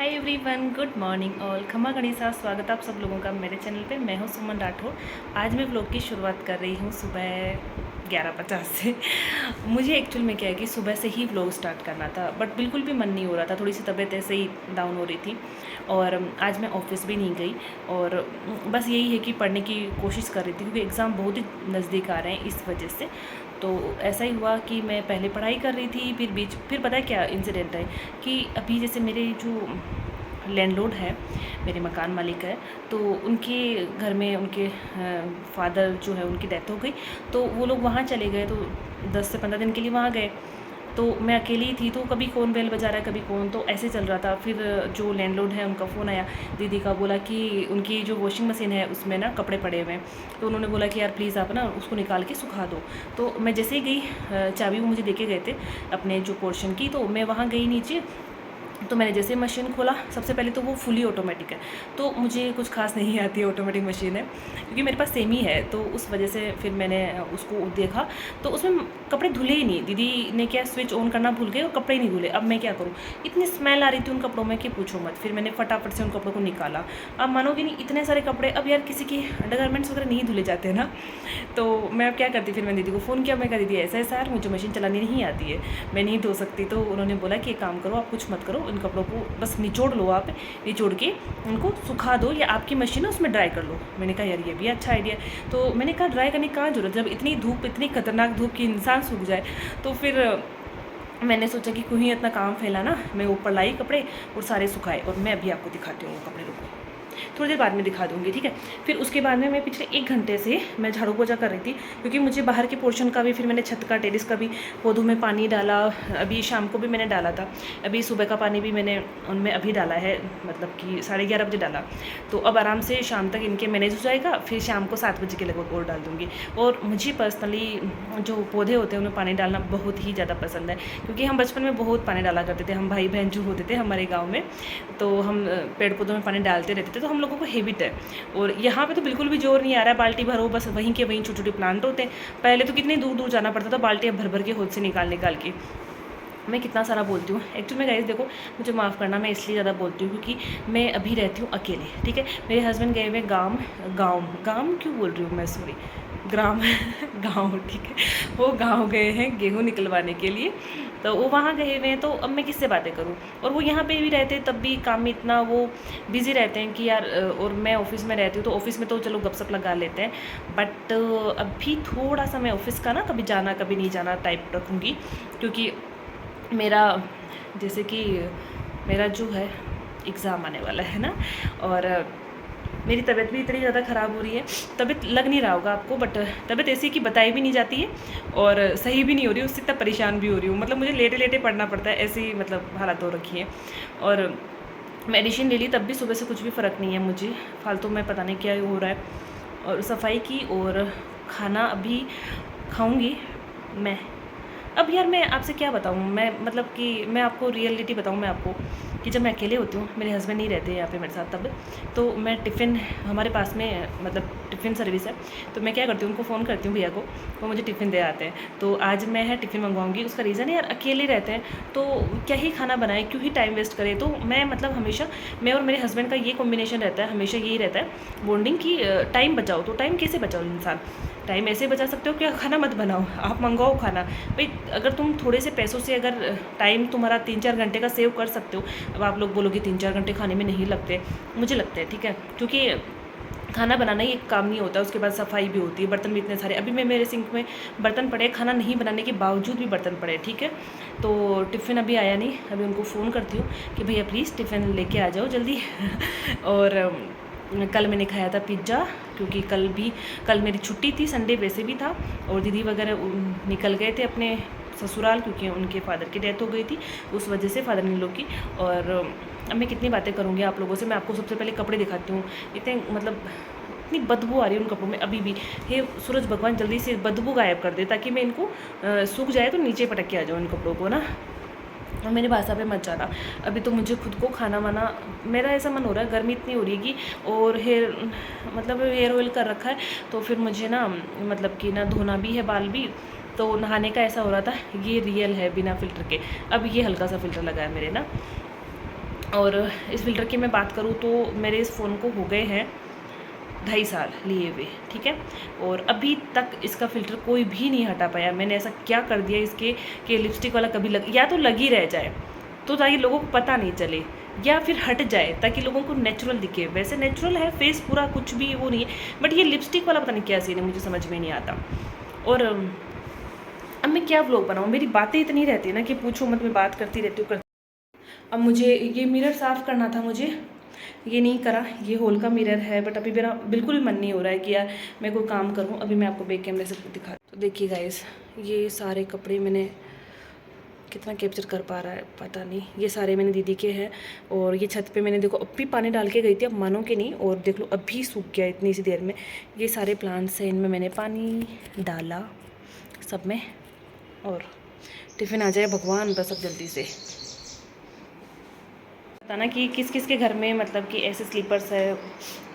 Hi everyone, good morning all. खमा गणिसा, स्वागत है आप सब लोगों का मेरे चैनल पे। मैं हूँ सुमन राठौर। आज मैं व्लॉग की शुरुआत कर रही हूँ सुबह 11:50 से। मुझे एक्चुअल में क्या है कि सुबह से ही व्लॉग स्टार्ट करना था, बट बिल्कुल भी मन नहीं हो रहा था। थोड़ी सी तबीयत ऐसे ही डाउन हो रही थी और आज मैं ऑफिस भी नहीं गई। और बस यही है कि पढ़ने की कोशिश कर रही थी क्योंकि एग्ज़ाम बहुत ही नज़दीक आ रहे हैं, इस वजह से। तो ऐसा ही हुआ कि मैं पहले पढ़ाई कर रही थी, फिर पता है क्या इंसिडेंट है कि अभी जैसे मेरे जो लैंडलॉर्ड है, मेरे मकान मालिक है, तो उनके घर में उनके फादर जो है उनकी डेथ हो गई। तो वो लोग वहाँ चले गए, तो 10 से 15 दिन के लिए वहाँ गए। तो मैं अकेली थी, तो कभी कौन बेल बजा रहा है, कभी कौन, तो ऐसे चल रहा था। फिर जो लैंडलॉर्ड है उनका फ़ोन आया दीदी का, बोला कि उनकी जो वॉशिंग मशीन है उसमें ना कपड़े पड़े हुए हैं। तो उन्होंने बोला कि यार प्लीज़ आप ना उसको निकाल के सुखा दो। तो मैं जैसे ही गई, चाबी वो मुझे दे के गए थे अपने जो पोर्शन की, तो मैं वहाँ गई नीचे। तो मैंने जैसे मशीन खोला, सबसे पहले तो वो फुली ऑटोमेटिक है, तो मुझे कुछ खास नहीं आती है, ऑटोमेटिक मशीन है क्योंकि मेरे पास सेम ही है। तो उस वजह से फिर मैंने उसको देखा तो उसमें कपड़े धुले ही नहीं। दीदी ने क्या स्विच ऑन करना भूल गए और कपड़े ही नहीं धुले। अब मैं क्या करूँ, इतनी स्मेल आ रही थी उन कपड़ों में कि पूछो मत। फिर मैंने फटाफट से उन कपड़ों को निकाला। अब मानोगे नहीं, इतने सारे कपड़े। अब यार किसी की अंडरगारमेंट्स वगैरह नहीं धुले जाते हैं ना, तो मैं अब क्या करती, फिर मैंने दीदी को फ़ोन किया। मैं कहा दीदी ऐसा ऐसा यार, मुझे मशीन चलानी नहीं आती है, मैं नहीं धो सकती। तो उन्होंने बोला कि एक काम करो, आप कुछ मत करो, इन कपड़ों को बस निचोड़ लो, आप निचोड़ के उनको सुखा दो, या आपकी मशीन है उसमें ड्राई कर लो। मैंने कहा यार ये भी अच्छा आइडिया है। तो मैंने कहा ड्राई करने की कहाँ जरूरत, जब इतनी धूप, इतनी खतरनाक धूप की इंसान सूख जाए। तो फिर मैंने सोचा कि क्यों ही इतना काम फैला ना, मैं ऊपर लाई कपड़े और सारे सुखाए। और मैं अभी आपको दिखाती हूँ वो कपड़े, रुको थोड़ी देर बाद में दिखा दूँगी, ठीक है। फिर उसके बाद में मैं पिछले 1 घंटे से मैं झाड़ू पोछा कर रही थी क्योंकि मुझे बाहर के पोर्शन का भी, फिर मैंने छत का, टेरेस का भी पौधों में पानी डाला। अभी शाम को भी मैंने डाला था, अभी सुबह का पानी भी मैंने उनमें अभी डाला है, मतलब कि 11:30 बजे डाला। तो अब आराम से शाम तक इनके मैनेज हो जाएगा, फिर शाम को 7 बजे के लगभग और डाल दूँगी। और मुझे पर्सनली जो पौधे होते हैं उनमें पानी डालना बहुत ही ज़्यादा पसंद है क्योंकि हम बचपन में बहुत पानी डाला करते थे। हम भाई बहन जो होते थे हमारे गाँव में, तो हम पेड़ पौधों में पानी डालते रहते थे, तो हम लोगों को हैबिट है। और यहाँ पे तो बिल्कुल भी जोर नहीं आ रहा है, बाल्टी भरो बस, वहीं के वहीं छोटे छोटे प्लांट होते हैं। पहले तो कितनी दूर दूर जाना पड़ता था बाल्टियाँ भर भर के खुद से निकाल निकाल के। मैं कितना सारा बोलती हूँ एक्चुअली में गाइस, देखो मुझे माफ़ करना, मैं इसलिए ज़्यादा बोलती हूँ क्योंकि मैं अभी रहती हूँ अकेले, ठीक है। मेरे हस्बैंड गए हुए गाँव, गाँव क्यों बोल रही हूँ मैं, सॉरी, ग्राम गाँव, ठीक है। वो गाँव गए हैं गेहूँ निकलवाने के लिए, तो वो वहाँ गए हुए हैं। तो अब मैं किससे बातें करूँ, और वो यहाँ पे भी रहते हैं तब भी काम में इतना वो बिज़ी रहते हैं कि यार, और मैं ऑफिस में रहती हूँ तो ऑफिस में तो चलो गपशप लगा लेते हैं, बट अभी थोड़ा सा मैं ऑफिस का ना कभी जाना कभी नहीं जाना टाइप रखूँगी क्योंकि मेरा, जैसे कि मेरा जो है एग्ज़ाम आने वाला है ना, और मेरी तबीयत भी इतनी ज़्यादा ख़राब हो रही है। तबीयत लग नहीं रहा होगा आपको, बट तबीयत ऐसी कि बताई भी नहीं जाती है और सही भी नहीं हो रही, उससे इतना परेशान भी हो रही हूँ। मतलब मुझे लेटे लेटे पढ़ना पड़ता है, ऐसी मतलब हालत हो रखी है। और मेडिसिन ले ली तब भी सुबह से कुछ भी फ़र्क नहीं है मुझे, फालतू में पता नहीं क्या हो रहा है। और सफाई की, और खाना अभी खाऊंगी मैं। अब यार मैं आपसे क्या बताऊँ, मैं मतलब कि मैं आपको रियलिटी बताऊँ मैं आपको, कि जब मैं अकेले होती हूँ, मेरे हस्बैंड नहीं रहते यहाँ पे मेरे साथ तब, तो मैं टिफ़िन, हमारे पास में मतलब टिफ़िन सर्विस है, तो मैं क्या करती हूँ, उनको फ़ोन करती हूँ भैया को, वो मुझे टिफ़िन दे आते हैं। तो आज मैं है टिफ़िन मंगवाऊँगी, उसका रीज़न है यार अकेले रहते हैं तो क्या ही खाना बनाए, क्यों ही टाइम वेस्ट करें। तो मैं मतलब हमेशा, मैं और मेरे हस्बैंड का ये कॉम्बिनेशन रहता है, हमेशा यही रहता है बॉन्डिंग की, टाइम बचाओ। तो टाइम कैसे बचाओ इंसान, टाइम ऐसे बचा सकते हो कि खाना मत बनाओ, आप मंगवाओ खाना। भाई अगर तुम थोड़े से पैसों से अगर टाइम तुम्हारा 3-4 घंटे का सेव कर सकते हो, अब आप लोग बोलोगे 3-4 घंटे खाने में नहीं लगते, मुझे लगते हैं, ठीक है। क्योंकि खाना बनाना ही एक काम नहीं होता, उसके बाद सफाई भी होती है, बर्तन भी इतने सारे, अभी मैं मेरे सिंक में बर्तन पड़े, खाना नहीं बनाने के बावजूद भी बर्तन पड़े, ठीक है। तो टिफ़िन अभी आया नहीं, अभी उनको फ़ोन करती हूँ कि भैया प्लीज़ टिफ़िन लेके आ जाओ जल्दी। और कल मैंने खाया था पिज़्ज़ा क्योंकि कल मेरी छुट्टी थी, संडे वैसे भी था, और दीदी वगैरह निकल गए थे अपने ससुराल क्योंकि उनके फादर की डेथ हो गई थी, उस वजह से फादर इन लोग की। और अब मैं कितनी बातें करूँगी आप लोगों से, मैं आपको सबसे पहले कपड़े दिखाती हूँ। इतने मतलब इतनी बदबू आ रही है उन कपड़ों में अभी भी। हे सूरज भगवान जल्दी से बदबू गायब कर दे ताकि मैं इनको सूख जाए तो नीचे पटक के आ जाऊँ इन कपड़ों को ना, और मेरी भाषा पे मत जाना। अभी तो मुझे खुद को खाना वाना, मेरा ऐसा मन हो रहा है, गर्मी इतनी हो रही है कि, और हेयर ऑयल कर रखा है, तो फिर मुझे ना मतलब कि ना धोना भी है, बाल भी, तो नहाने का ऐसा हो रहा था। ये रियल है बिना फ़िल्टर के, अब ये हल्का सा फ़िल्टर लगा है मेरे ना। और इस फ़िल्टर की मैं बात करूँ तो मेरे इस फ़ोन को हो गए हैं 2.5 साल लिए हुए, ठीक है। और अभी तक इसका फ़िल्टर कोई भी नहीं हटा पाया। मैंने ऐसा क्या कर दिया इसके कि लिपस्टिक वाला कभी लग, या तो लगी रह जाए तो ताकि लोगों को पता नहीं चले, या फिर हट जाए ताकि लोगों को नेचुरल दिखे। वैसे नेचुरल है फेस पूरा, कुछ भी वो नहीं है, बट ये लिपस्टिक वाला पता नहीं क्या सीन है, मुझे समझ में नहीं आता। और अब मैं क्या व्लॉग बनाऊँ, मेरी बातें इतनी रहती है ना कि पूछो मत, मैं बात करती रहती हूँ। अब मुझे ये मिरर साफ़ करना था, मुझे ये नहीं करा। ये होल का मिरर है, बट अभी मेरा बिल्कुल भी मन नहीं हो रहा है कि यार मैं कोई काम करूँ। अभी मैं आपको बैक कैमरे से दिखा, तो देखिए गाइस, ये सारे कपड़े मैंने कितना कैप्चर कर पा रहा है पता नहीं, ये सारे मैंने दीदी के हैं। और ये छत पे मैंने देखो अभी पानी डाल के गई थी, अब मानो कि नहीं, और देख लो अभी सूख गया इतनी सी देर में। ये सारे प्लांट्स हैं, इनमें मैंने पानी डाला सब में। और टिफ़िन आ जाए भगवान बस अब जल्दी से। पता ना कि किस किस के घर में मतलब कि ऐसे स्लीपर्स है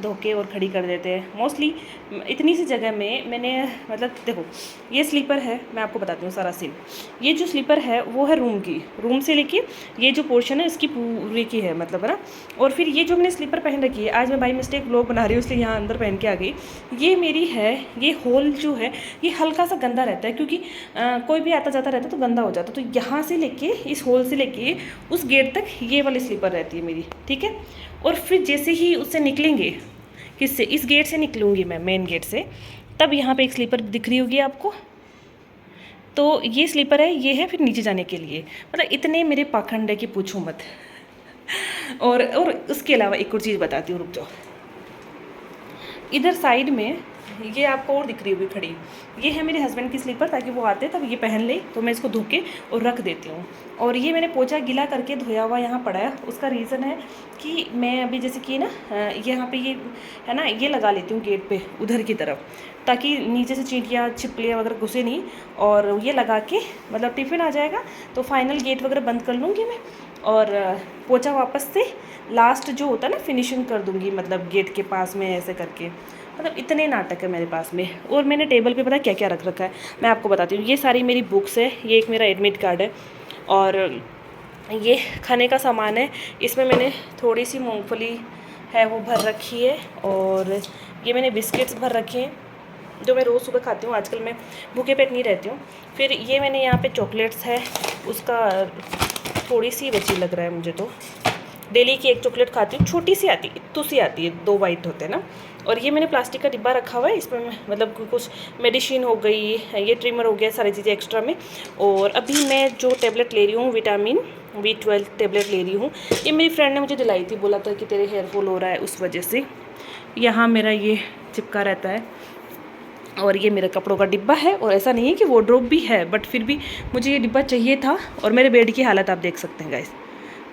धोके और खड़ी कर देते हैं। मोस्टली इतनी सी जगह में मैंने मतलब देखो, ये स्लीपर है, मैं आपको बताती हूँ सारा सीन। ये जो स्लीपर है वो है रूम से लेके ये जो पोर्शन है इसकी पूरी की है, मतलब है ना। और फिर ये जो मैंने स्लीपर पहन रखी है, आज मैं बाई मिस्टेक व्लॉग बना रही हूँ इसलिए यहाँ अंदर पहन के आ गई। ये मेरी है, ये होल जो है ये हल्का सा गंदा रहता है, क्योंकि कोई भी आता जाता रहता है तो गंदा हो जाता है। तो यहाँ से लेके इस होल से लेके उस गेट तक ये वाली स्लीपर रहती है मेरी, ठीक है। और फिर जैसे ही उससे निकलेंगे, किससे, इस गेट से निकलूँगी मैं, मेन गेट से, तब यहाँ पे एक स्लीपर दिख रही होगी आपको। तो ये स्लीपर है, ये है फिर नीचे जाने के लिए। मतलब इतने मेरे पाखंड है कि पूछो मत। और उसके अलावा एक और चीज़ बताती हूँ, रुक जाओ। इधर साइड में ये आपको और दिख रही होगी खड़ी, ये है मेरे हस्बैंड की स्लीपर, ताकि वो आते तब ये पहन ले, तो मैं इसको धो के और रख देती हूँ। और ये मैंने पोछा गीला करके धोया हुआ यहाँ पड़ा है। उसका रीज़न है कि मैं अभी जैसे कि ना यहाँ पे ये है ना, ये लगा लेती हूँ गेट पे उधर की तरफ, ताकि नीचे से चींटियाँ छिपकलियाँ वगैरह घुसे नहीं। और ये लगा के मतलब टिफ़िन आ जाएगा तो फाइनल गेट वगैरह बंद कर लूँगी मैं, और पोछा वापस से लास्ट जो होता है ना फिनिशिंग कर दूँगी, मतलब गेट के पास में ऐसे करके। मतलब इतने नाटक है मेरे पास में। और मैंने टेबल पे पता क्या क्या रख रखा है, मैं आपको बताती हूँ। ये सारी मेरी बुक्स है, ये एक मेरा एडमिट कार्ड है, और ये खाने का सामान है। इसमें मैंने थोड़ी सी मूंगफली है वो भर रखी है, और ये मैंने बिस्किट्स भर रखे हैं जो मैं रोज़ सुबह खाती हूँ। आजकल मैं भूखे पेट नहीं रहती हूँ। फिर ये मैंने यहाँ पे चॉकलेट्स है, उसका थोड़ी सी बची लग रहा है मुझे, तो डेली की एक चॉकलेट खाती हूँ, छोटी सी आती है, इतनी सी आती है, 2 वाइट होते हैं ना। और ये मैंने प्लास्टिक का डिब्बा रखा हुआ है, इसमें मतलब कुछ मेडिसिन हो गई, ये ट्रिमर हो गया, सारी चीज़ें एक्स्ट्रा में। और अभी मैं जो टेबलेट ले रही हूँ, विटामिन B12 टेबलेट ले रही हूँ। ये मेरी फ्रेंड ने मुझे दिलाई थी, बोला था कि तेरे हेयर फॉल हो रहा है, उस वजह से यहाँ मेरा ये चिपका रहता है। और ये मेरे कपड़ों का डिब्बा है, और ऐसा नहीं है कि वार्डरोब भी है, बट फिर भी मुझे ये डिब्बा चाहिए था। और मेरे बेड की हालत आप देख सकते हैं गाइस,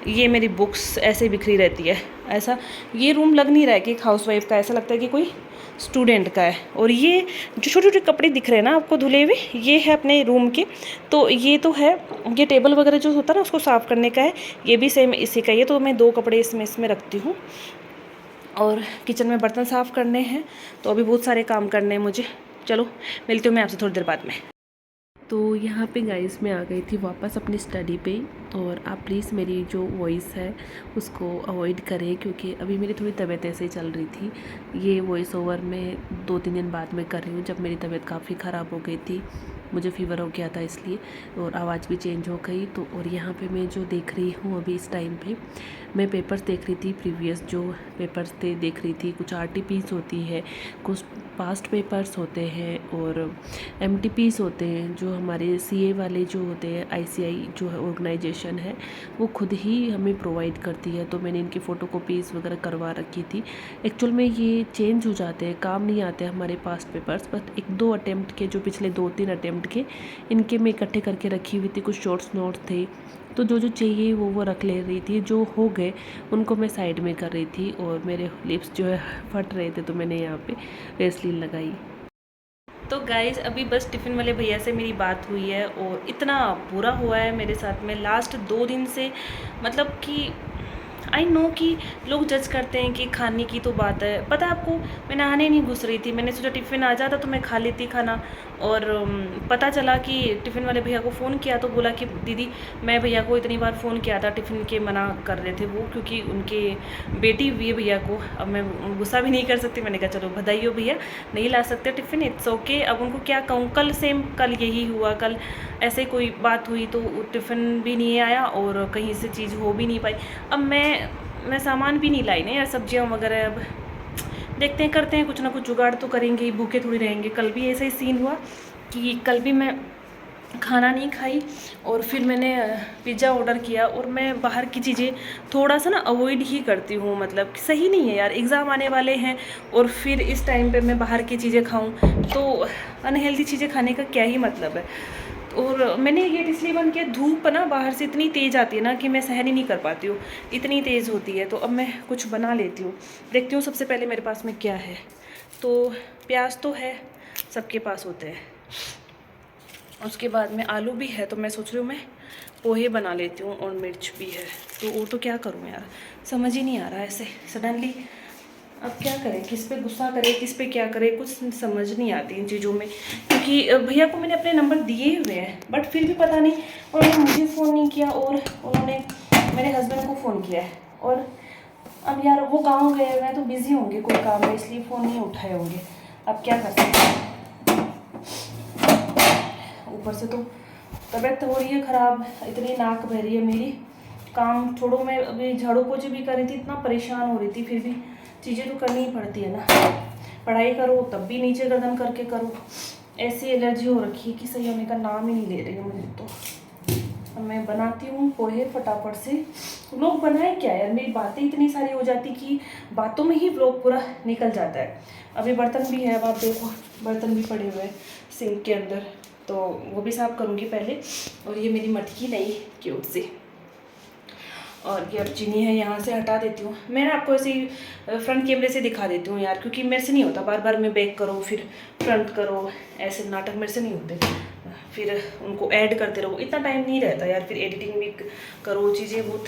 ये मेरी बुक्स ऐसे बिखरी रहती है। ऐसा ये रूम लग नहीं रहा है कि एक हाउसवाइफ का, ऐसा लगता है कि कोई स्टूडेंट का है। और ये जो छोटे छोटे कपड़े दिख रहे हैं ना आपको धुले हुए, ये है अपने रूम के। तो ये तो है, ये टेबल वगैरह जो होता है ना उसको साफ़ करने का है, ये भी सेम इसी का। ये तो मैं 2 कपड़े इसमें रखती हूँ। और किचन में बर्तन साफ़ करने हैं, तो अभी बहुत सारे काम करने हैं मुझे। चलो मिलती हूँ मैं आपसे थोड़ी देर बाद में। तो यहाँ पे गाइस मैं आ गई थी वापस अपनी स्टडी पे। और आप प्लीज़ मेरी जो वॉइस है उसको अवॉइड करें, क्योंकि अभी मेरी थोड़ी तबीयत ऐसे ही चल रही थी। ये वॉइस ओवर मैं 2-3 दिन बाद में कर रही हूँ, जब मेरी तबीयत काफ़ी ख़राब हो गई थी, मुझे फ़ीवर हो गया था इसलिए, और आवाज़ भी चेंज हो गई। तो और यहाँ पे मैं जो देख रही हूँ अभी इस टाइम पे, मैं पेपर्स देख रही थी, प्रीवियस जो पेपर्स थे देख रही थी। कुछ RTPs होती है, कुछ पास्ट पेपर्स होते हैं, और MTPs होते हैं, जो हमारे CA वाले जो होते हैं, ICI जो है ऑर्गेनाइजेशन है, वो खुद ही हमें प्रोवाइड करती है। तो मैंने इनकी फ़ोटोकॉपीज़ वगैरह करवा रखी थी। एक्चुअल में ये चेंज हो जाते हैं, काम नहीं आते हमारे पास्ट पेपर्स, बस 1-2 अटैम्प्ट के, जो पिछले 2-3 अटैम्प्ट के, इनके मैं इकट्ठे करके रखी हुई थी। कुछ शॉर्ट्स नोट्स थे, तो जो चाहिए वो रख ले रही थी। जो हो गए उनको मैं साइड में कर रही थी। और मेरे लिप्स जो है फट रहे थे, तो मैंने यहाँ पे वैसलीन लगाई। तो गाइज़ अभी बस टिफ़िन वाले भैया से मेरी बात हुई है, और इतना बुरा हुआ है मेरे साथ में लास्ट 2 दिन से, मतलब कि आई नो कि लोग जज करते हैं कि खाने की तो बात है, पता है आपको, मैं नहाने नहीं घुस रही थी, मैंने सोचा टिफ़िन आ जाता तो मैं खा लेती खाना। और पता चला कि टिफ़िन वाले भैया को फ़ोन किया तो बोला कि दीदी मैं भैया को इतनी बार फ़ोन किया था, टिफ़िन के मना कर रहे थे वो, क्योंकि उनके बेटी हुई है भैया को। अब मैं गुस्सा भी नहीं कर सकती, मैंने कहा चलो बधाई हो भैया, नहीं ला सकते टिफ़िन, इट्स ओके। अब उनको क्या कहूँ, कल सेम कल यही हुआ, कल ऐसे कोई बात हुई तो टिफ़िन भी नहीं आया और कहीं से चीज़ हो भी नहीं पाई। अब मैं सामान भी नहीं लाई ना यार, सब्जियां वगैरह। अब देखते हैं, करते हैं कुछ ना कुछ जुगाड़ तो करेंगे ही, भूखे थोड़ी रहेंगे। कल भी ऐसा ही सीन हुआ कि कल भी मैं खाना नहीं खाई और फिर मैंने पिज़्ज़ा ऑर्डर किया। और मैं बाहर की चीज़ें थोड़ा सा ना अवॉइड ही करती हूँ, मतलब सही नहीं है यार, एग्ज़ाम आने वाले हैं और फिर इस टाइम पे मैं बाहर की चीज़ें खाऊं तो अनहेल्दी चीज़ें खाने का क्या ही मतलब है। और मैंने ये इसलिए बंद किया, धूप ना बाहर से इतनी तेज़ आती है ना कि मैं सहन ही नहीं कर पाती हूँ, इतनी तेज़ होती है। तो अब मैं कुछ बना लेती हूँ, देखती हूँ सबसे पहले मेरे पास में क्या है। तो प्याज तो है, सबके पास होते हैं। उसके बाद में आलू भी है, तो मैं सोच रही हूँ मैं पोहे बना लेती हूँ, और मिर्च भी है। तो और तो क्या करूँ यार, समझ ही नहीं आ रहा ऐसे सडनली। अब क्या करें, किस पे गुस्सा करें, किस पे क्या करें, कुछ समझ नहीं आती इन चीज़ों में। क्योंकि भैया को मैंने अपने नंबर दिए हुए हैं, बट फिर भी पता नहीं उन्होंने मुझे फ़ोन नहीं किया और उन्होंने मेरे हस्बैंड को फ़ोन किया है। और अब यार वो गाँव गए हुए हैं तो बिज़ी होंगे कोई काम में, इसलिए फ़ोन नहीं उठाए होंगे। अब क्या कर सकते हैं, ऊपर से तो तबीयत हो रही है ख़राब, इतनी नाक बह रही है मेरी। काम छोड़ो, मैं अभी झाड़ू पोछे भी कर रही थी, इतना परेशान हो रही थी, फिर भी चीज़ें तो करनी ही पड़ती है ना। पढ़ाई करो तब भी नीचे गर्दन करके करो, ऐसी एलर्जी हो रखी है कि सही होने का नाम ही नहीं ले रही है मुझे तो। अब मैं बनाती हूँ पोहे फटाफट से। लोग बनाए क्या यार, मेरी बातें इतनी सारी हो जाती कि बातों में ही व्लॉग पूरा निकल जाता है। अभी बर्तन भी है, अब आप देखो बर्तन भी पड़े हुए हैं सिंक के अंदर, तो वो भी साफ़ करूँगी पहले। और ये मेरी मटकी नई क्यूट सी, और ये अब चीनी है यहाँ से हटा देती हूँ। मैं ना आपको ऐसे ही फ्रंट कैमरे से दिखा देती हूँ यार, क्योंकि मेरे से नहीं होता, बार बार मैं बैक करो फिर फ्रंट करो, ऐसे नाटक मेरे से नहीं होते। फिर उनको ऐड करते रहो, इतना टाइम नहीं रहता यार, फिर एडिटिंग भी करो, चीज़ें बहुत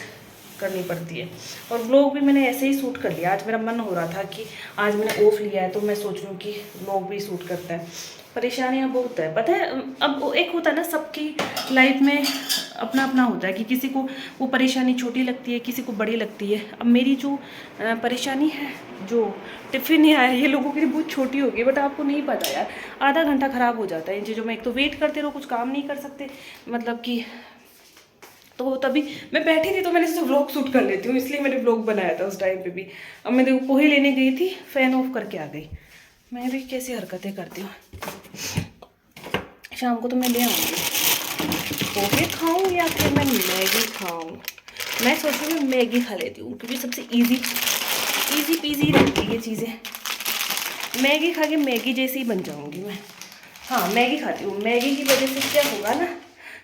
करनी पड़ती है। और व्लॉग भी मैंने ऐसे ही शूट कर लिया, आज मेरा मन हो रहा था कि आज मैंने ऑफ लिया है तो मैं सोच रही हूँ कि व्लॉग भी शूट करता है। परेशानियाँ बहुत है, पता है। अब एक होता है ना, सबकी लाइफ में अपना अपना होता है कि किसी को वो परेशानी छोटी लगती है, किसी को बड़ी लगती है। अब मेरी जो परेशानी है, जो टिफ़िन नहीं आया, ये लोगों के लिए बहुत छोटी होगी, बट आपको नहीं पता यार, आधा घंटा ख़राब हो जाता है इन चीज़ों में। एक तो वेट करते रहो, कुछ काम नहीं कर सकते, मतलब कि तो तभी मैं बैठी थी तो मैंने सोचा व्लॉग शूट कर लेती हूँ, इसलिए मैंने व्लॉग बनाया था उस टाइम पे भी। अब मैं देखो पोहे लेने गई थी, फ़ैन ऑफ करके आ गई। मैं भी कैसी हरकतें करती हूँ। शाम को तो मैं ले आऊँगी, पोहे खाऊँ या फिर मैं मैगी खाऊँ। मैं सोच रही हूँ मैगी खा लेती हूँ, क्योंकि सबसे इजी पीजी रहती है ये चीज़ें। मैगी खा के मैगी जैसी ही बन जाऊँगी मैं। हाँ, मैगी खाती हूँ, मैगी की वजह से क्या होगा ना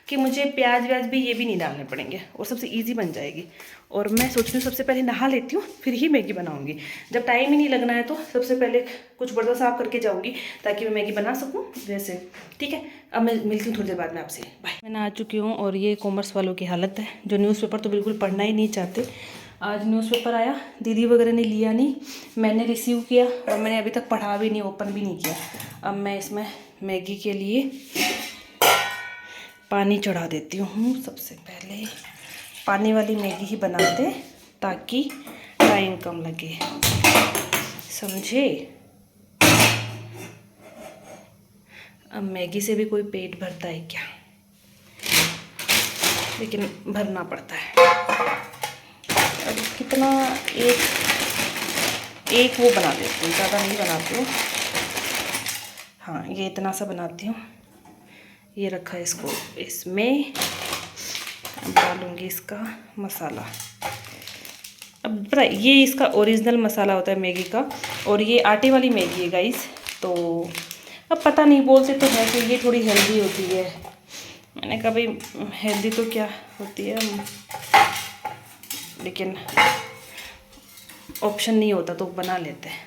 कि मुझे प्याज व्याज भी ये भी नहीं डालने पड़ेंगे और सबसे इजी बन जाएगी। और मैं सोच रही हूँ सबसे पहले नहा लेती हूँ, फिर ही मैगी बनाऊँगी। जब टाइम ही नहीं लगना है तो सबसे पहले कुछ बर्तन साफ करके जाऊँगी, ताकि मैं मैगी बना सकूँ वैसे। ठीक है, अब मैं मिलती हूँ थोड़ी देर बाद में आपसे, बाय। मैं नहा चुकी हूँ और ये कॉमर्स वालों की हालत है, जो न्यूज़पेपर तो बिल्कुल पढ़ना ही नहीं चाहते। आज न्यूज़पेपर आया, दीदी वगैरह ने लिया नहीं, मैंने रिसीव किया और मैंने अभी तक पढ़ा भी नहीं, ओपन भी नहीं किया। अब मैं इसमें मैगी के लिए पानी चढ़ा देती हूँ। सबसे पहले पानी वाली मैगी ही बनाते, ताकि टाइम कम लगे, समझे। अब मैगी से भी कोई पेट भरता है क्या, लेकिन भरना पड़ता है। अब कितना, एक वो बना देती हूँ, ज़्यादा नहीं बनाती हूँ। हाँ, ये इतना सा बनाती हूँ। ये रखा है, इसको इसमें डालूँगी इसका मसाला। अब पता है, ये इसका ओरिजिनल मसाला होता है मैगी का, और ये आटे वाली मैगी है गाइस। तो अब पता नहीं, बोलते तो है कि ये थोड़ी हेल्दी होती है। मैंने कहा भाई हेल्दी तो क्या होती है, लेकिन ऑप्शन नहीं होता तो बना लेते हैं।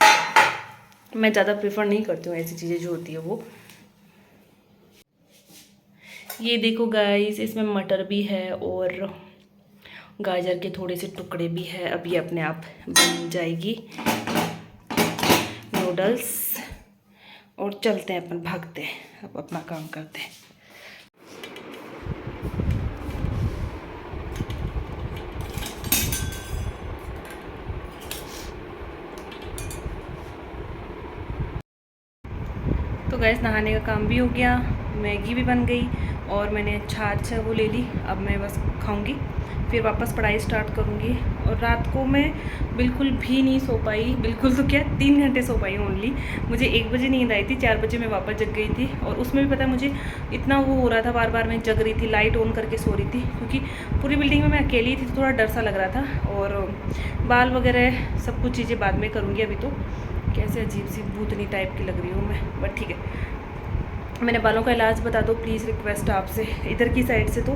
मैं ज़्यादा प्रेफर नहीं करती हूँ ऐसी चीज़ें जो होती है वो। ये देखो गाइस, इसमें मटर भी है और गाजर के थोड़े से टुकड़े भी है, अब ये अपने आप बन जाएगी नूडल्स। और चलते हैं अपन, भागते हैं, अब अपना काम करते हैं। तो गैस नहाने का काम भी हो गया, मैगी भी बन गई और मैंने छाछ है वो ले ली। अब मैं बस खाऊंगी, फिर वापस पढ़ाई स्टार्ट करूंगी। और रात को मैं बिल्कुल भी नहीं सो पाई, बिल्कुल तो क्या 3 घंटे सो पाई ओनली। मुझे 1 बजे नींद आई थी, 4 बजे मैं वापस जग गई थी। और उसमें भी पता है मुझे इतना वो हो रहा था, बार बार मैं जग रही थी, लाइट ऑन करके सो रही थी, क्योंकि पूरी बिल्डिंग में मैं अकेली थी तो थोड़ा डर सा लग रहा था। और बाल वगैरह सब कुछ चीज़ें बाद में करूँगी, अभी तो कैसे अजीब सी भूतनी टाइप की लग रही हूँ मैं, बट ठीक है। मैंने बालों का इलाज बता दो प्लीज़, रिक्वेस्ट आपसे। इधर की साइड से तो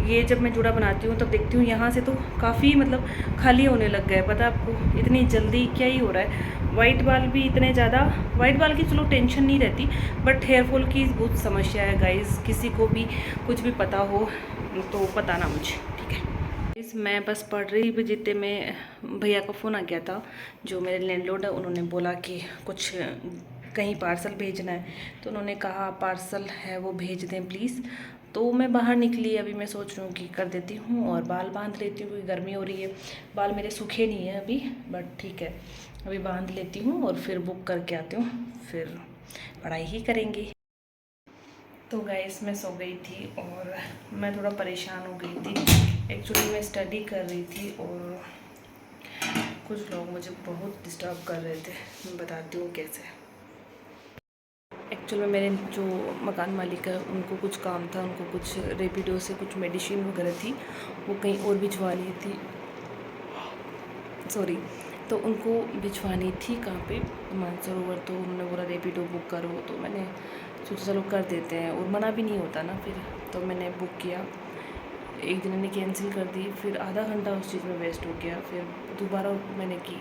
ये जब मैं जूड़ा बनाती हूँ तब देखती हूँ यहाँ से तो काफ़ी मतलब खाली होने लग गए, पता आपको इतनी जल्दी क्या ही हो रहा है। वाइट बाल भी इतने ज़्यादा, वाइट बाल की चलो टेंशन नहीं रहती, बट हेयरफॉल की बहुत समस्या है गाइज़। किसी को भी कुछ भी पता हो तो बताना मुझे, ठीक है। मैं बस पढ़ रही थी, जितने में भैया का फ़ोन आ गया था, जो मेरे लैंडलॉर्ड है। उन्होंने बोला कि कुछ कहीं पार्सल भेजना है, तो उन्होंने कहा पार्सल है वो भेज दें प्लीज़। तो मैं बाहर निकली, अभी मैं सोच रही हूँ कि कर देती हूँ और बाल बांध लेती हूँ, क्योंकि गर्मी हो रही है। बाल मेरे सूखे नहीं हैं अभी, बट ठीक है, अभी बांध लेती हूँ और फिर बुक करके आती हूँ, फिर पढ़ाई ही करेंगी। तो गाइस मैं सो गई थी और मैं थोड़ा परेशान हो गई थी। एक्चुअली मैं स्टडी कर रही थी और कुछ लोग मुझे बहुत डिस्टर्ब कर रहे थे, मैं बताती हूँ कैसे। एक्चुअल में मेरे जो मकान मालिक है उनको कुछ काम था, उनको कुछ रेपिडो से कुछ मेडिसिन वगैरह थी, वो कहीं और भिजवानी थी, सॉरी, तो उनको भिजवानी थी कहाँ पे, मानसरोवर। तो उन्होंने बोला रेपिडो बुक करो, तो मैंने सोचा चलो कर देते हैं, और मना भी नहीं होता ना फिर। तो मैंने बुक किया, एक दिन ने कैंसिल कर दी, फिर आधा घंटा उस चीज़ में वेस्ट हो गया, फिर दोबारा मैंने की,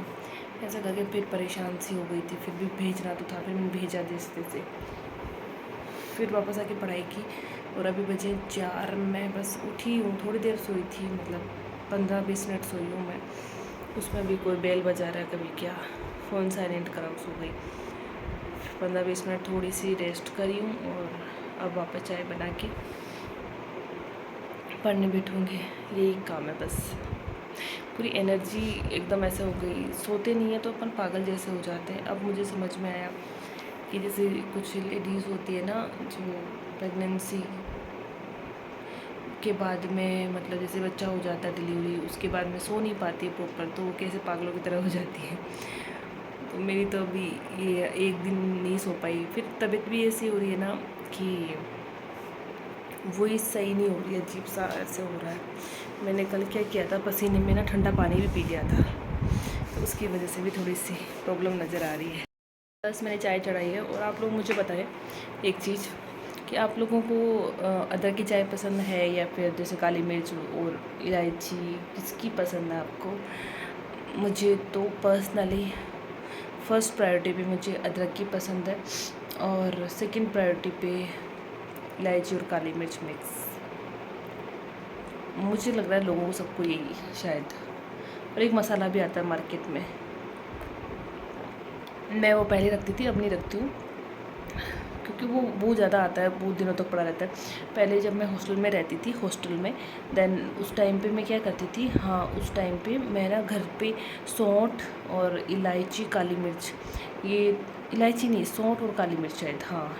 ऐसा करके फिर परेशान सी हो गई थी। फिर भी भेजना तो था, फिर मैंने भेजा रिश्ते से, फिर वापस आके पढ़ाई की। और अभी बजे 4, मैं बस उठी हूँ, थोड़ी देर सोई थी, मतलब 15-20 मिनट सोई हूँ मैं। उसमें भी कोई बेल बजा रहा है, कभी क्या, फ़ोन साइलेंट करा, सो गई। 15-20 मिनट थोड़ी सी रेस्ट करी हूँ और अब वापस चाय बना के पढ़ने बैठूँगी। यही काम है बस। पूरी एनर्जी एकदम ऐसे हो गई, सोते नहीं है तो अपन पागल जैसे हो जाते हैं। अब मुझे समझ में आया कि जैसे कुछ लेडीज़ होती है ना, जो प्रेगनेंसी के बाद में, मतलब जैसे बच्चा हो जाता है डिलीवरी, उसके बाद में सो नहीं पाती है प्रॉपर, तो वो कैसे पागलों की तरह हो जाती है। तो मेरी तो अभी ये एक दिन नहीं सो पाई, फिर तबीयत भी ऐसी हो रही है ना कि वही सही नहीं हो रही है, अजीब सा ऐसे हो रहा है। मैंने कल क्या किया था, पसीने में ना ठंडा पानी भी पी लिया था, तो उसकी वजह से भी थोड़ी सी प्रॉब्लम नज़र आ रही है। बस मैंने चाय चढ़ाई है। और आप लोग मुझे बताएं एक चीज़, कि आप लोगों को अदरक की चाय पसंद है या फिर जैसे काली मिर्च और इलायची, किसकी पसंद है आपको? मुझे तो पर्सनली फ़र्स्ट प्रायोरिटी पे मुझे अदरक की पसंद है, और सेकंड प्रायोरिटी पे इलायची और काली मिर्च मिक्स। मुझे लग रहा है लोगों को सबको यही शायद। और एक मसाला भी आता है मार्केट में, मैं वो पहले रखती थी, अब नहीं रखती हूँ, क्योंकि वो बहुत ज़्यादा आता है, बहुत दिनों तक पड़ा रहता है। पहले जब मैं हॉस्टल में रहती थी, हॉस्टल में, देन उस टाइम पे मैं क्या करती थी, हाँ उस टाइम पे मैं ना घर पे सौंठ और इलायची, काली मिर्च, ये इलायची नहीं, सौंठ और काली मिर्च शायद, हाँ,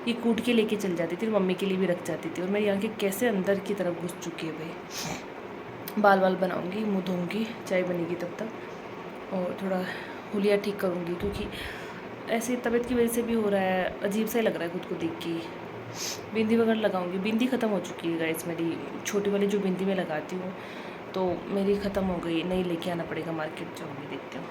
ये कूट के लेके चल जाती थी, मम्मी के लिए भी रख जाती थी। और मेरी आंखें कैसे अंदर की तरफ घुस चुकी है भाई। बाल बाल बनाऊँगी, मुँह धोऊँगी, चाय बनेगी तब तक, और थोड़ा हुलिया ठीक करूँगी, क्योंकि ऐसी तबीयत की वजह से भी हो रहा है, अजीब सा ही लग रहा है खुद को देख के। बिंदी वगैरह लगाऊंगी, बिंदी ख़त्म हो चुकी है गाइस मेरी, छोटी वाली जो बिंदी मैं लगाती हूँ तो मेरी ख़त्म हो गई, नई लेके आना पड़ेगा, मार्केट जाऊँगी, देखती हूँ।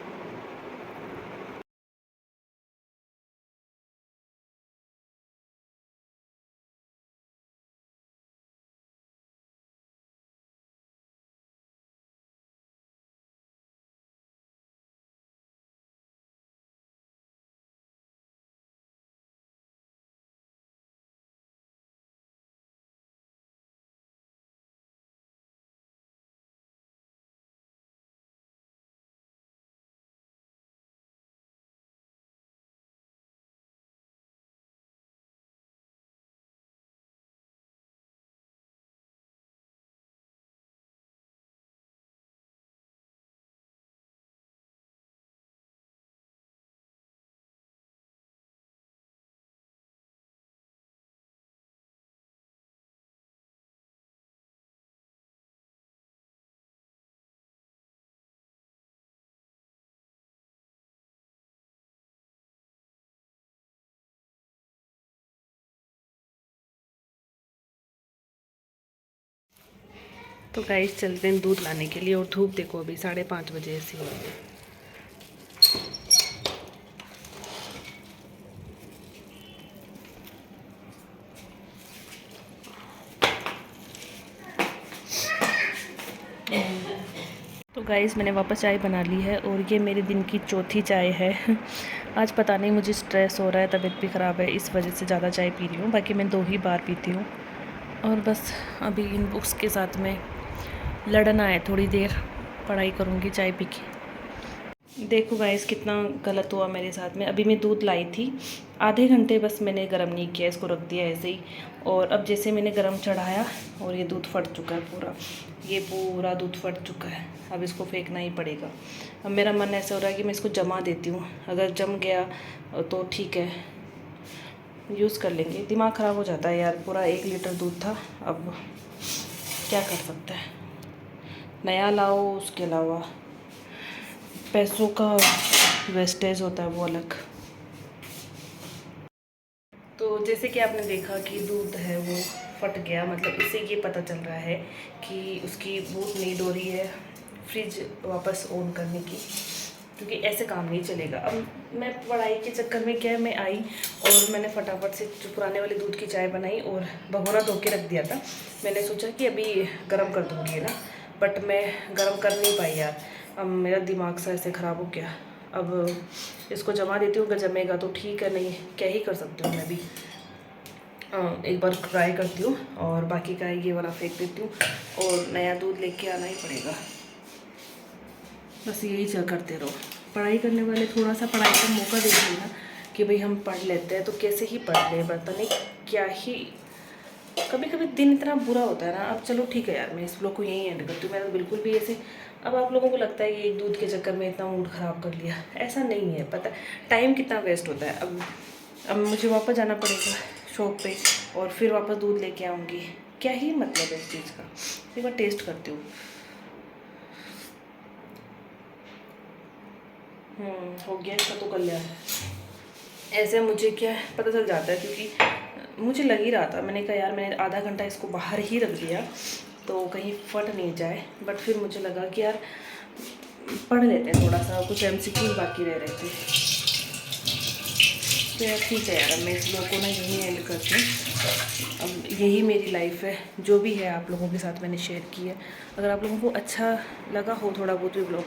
तो गाइस चलते हैं दूध लाने के लिए, और धूप देखो अभी 5:30 बजे ऐसी हो रही है। तो गाइस मैंने वापस चाय बना ली है, और ये मेरे दिन की चौथी चाय है। आज पता नहीं मुझे स्ट्रेस हो रहा है, तबीयत भी ख़राब है, इस वजह से ज़्यादा चाय पी रही हूँ। बाकी मैं 2 ही बार पीती हूँ। और बस अभी इन बुक्स के साथ में लड़ना है, थोड़ी देर पढ़ाई करूँगी चाय पी के। देखो गाइस कितना गलत हुआ मेरे साथ में। अभी मैं दूध लाई थी, आधे घंटे बस मैंने गर्म नहीं किया, इसको रख दिया ऐसे ही। और अब जैसे मैंने गर्म चढ़ाया और ये दूध फट चुका है पूरा, ये पूरा दूध फट चुका है। अब इसको फेंकना ही पड़ेगा। अब मेरा मन ऐसा हो रहा है कि मैं इसको जमा देती हूँ, अगर जम गया तो ठीक है, यूज़ कर लेंगे। दिमाग ख़राब हो जाता है यार, पूरा 1 लीटर दूध था, अब क्या कर सकते हैं। नया लाओ, उसके अलावा पैसों का वेस्टेज होता है वो अलग। तो जैसे कि आपने देखा कि दूध है वो फट गया, मतलब इससे ये पता चल रहा है कि उसकी बहुत नीड हो रही है फ्रिज वापस ऑन करने की, क्योंकि ऐसे काम नहीं चलेगा। अब मैं पढ़ाई के चक्कर में क्या है, मैं आई और मैंने फटाफट से जो पुराने वाले दूध की चाय बनाई और भगोना धो के रख दिया था। मैंने सोचा कि अभी गर्म कर दूँगी ना, बट मैं गर्म कर नहीं पाई यार। अब मेरा दिमाग सा ऐसे ख़राब हो गया। अब इसको जमा देती हूँ, अगर जमेगा तो ठीक है, नहीं क्या ही कर सकती हूँ मैं भी। एक बार ट्राई करती हूँ और बाकी का ये वाला फेंक देती हूँ, और नया दूध लेके आना ही पड़ेगा। बस यही चल करते रहो। पढ़ाई करने वाले थोड़ा सा पढ़ाई का मौका देंगे ना कि भाई हम पढ़ लेते हैं, तो कैसे ही पढ़ लें, पता नहीं क्या ही। कभी कभी दिन इतना बुरा होता है ना। अब चलो ठीक है यार, मैं इस ब्लॉग को यहीं एंड करती हूँ। मेरा तो बिल्कुल भी ऐसे, अब आप लोगों को लगता है कि एक दूध के चक्कर में इतना मूड ख़राब कर लिया, ऐसा नहीं है। पता टाइम कितना वेस्ट होता है। अब मुझे वापस जाना पड़ेगा शॉप पे, और फिर वापस दूध लेके आऊँगी। क्या ही मतलब है इस चीज़ का। एक बार टेस्ट करती हूँ। हो गया इसका तो कल्याण। ऐसे मुझे क्या पता चल जाता है, क्योंकि मुझे लग ही रहा था। मैंने कहा यार मैंने आधा घंटा इसको बाहर ही रख दिया तो कहीं फट नहीं जाए, बट फिर मुझे लगा कि यार पढ़ लेते हैं थोड़ा सा, कुछ MCQ बाकी रह रहे थे। तो यार ठीक है यार, मैं इस ब्लॉग को ना यहीं एंड करती हूँ। अब यही मेरी लाइफ है, जो भी है आप लोगों के साथ मैंने शेयर की है। अगर आप लोगों को अच्छा लगा हो थोड़ा बहुत भी ब्लॉग,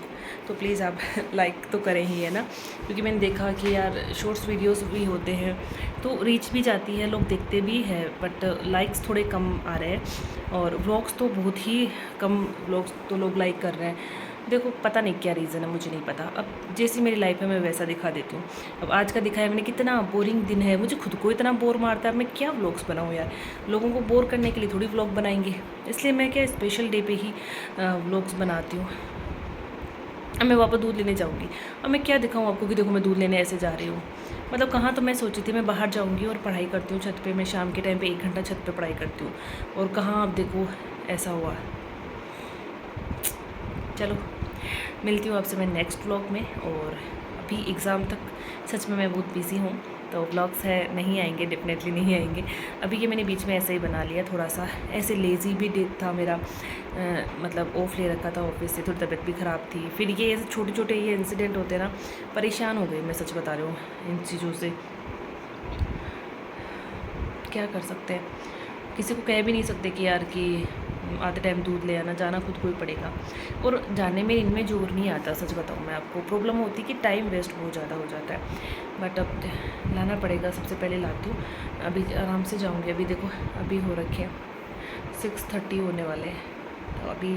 तो प्लीज़ आप लाइक तो करें ही, है ना। क्योंकि मैंने देखा कि यार शॉर्ट्स वीडियोस भी होते हैं तो रीच भी जाती है, लोग देखते भी हैं, बट लाइक्स थोड़े कम आ रहे हैं, और व्लॉग्स तो बहुत ही कम व्लॉग्स तो लोग लाइक कर रहे हैं। देखो पता नहीं क्या रीज़न है, मुझे नहीं पता। अब जैसी मेरी लाइफ है मैं वैसा दिखा देती हूँ। अब आज का दिखाया मैंने, कितना बोरिंग दिन है, मुझे खुद को इतना बोर मारता है। मैं क्या व्लॉग्स बनाऊँ यार, लोगों को बोर करने के लिए थोड़ी व्लॉग बनाएंगे। इसलिए मैं क्या स्पेशल डे पे ही व्लॉग्स बनाती हूँ। अब मैं वापस दूध लेने जाऊँगी। अब मैं क्या दिखाऊँ आपको कि देखो मैं दूध लेने ऐसे जा रही हूँ। मतलब कहाँ तो मैं सोची थी मैं बाहर जाऊँगी और पढ़ाई करती हूँ छत पे। मैं शाम के टाइम पे 1 घंटा छत पे पढ़ाई करती हूँ, और कहाँ अब देखो ऐसा हुआ। चलो मिलती हूँ आपसे मैं नेक्स्ट व्लॉग में। और अभी एग्ज़ाम तक सच में मैं बहुत बिज़ी हूँ, तो व्लॉग्स है नहीं आएंगे, डेफिनेटली नहीं आएंगे। अभी ये मैंने बीच में ऐसे ही बना लिया, थोड़ा सा ऐसे लेज़ी भी डे था मेरा। मतलब ऑफ ले रखा था ऑफिस से, थोड़ी तबीयत भी ख़राब थी। फिर ये ऐसे छोटे छोटे ये इंसिडेंट होते हैं ना, परेशान हो गई मैं, सच बता रही हूँ इन चीज़ों से। क्या कर सकते हैं, किसी को कह भी नहीं सकते कि यार कि आधे टाइम दूध ले आना, जाना खुद को ही पड़ेगा। और जाने में इनमें जोर नहीं आता, सच बताऊँ मैं आपको। प्रॉब्लम होती कि टाइम वेस्ट बहुत ज़्यादा हो जाता है, बट अब लाना पड़ेगा। सबसे पहले लाती हूँ, अभी आराम से जाऊँगी। अभी देखो अभी हो रखे 6:30 होने वाले हैं, तो अभी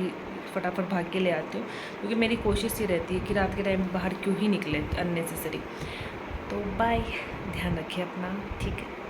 फटाफट भाग के ले आती हूँ, क्योंकि मेरी कोशिश ये रहती है कि रात के टाइम बाहर क्यों ही निकले अननेसेसरी। तो बाय, ध्यान रखिए अपना, ठीक है।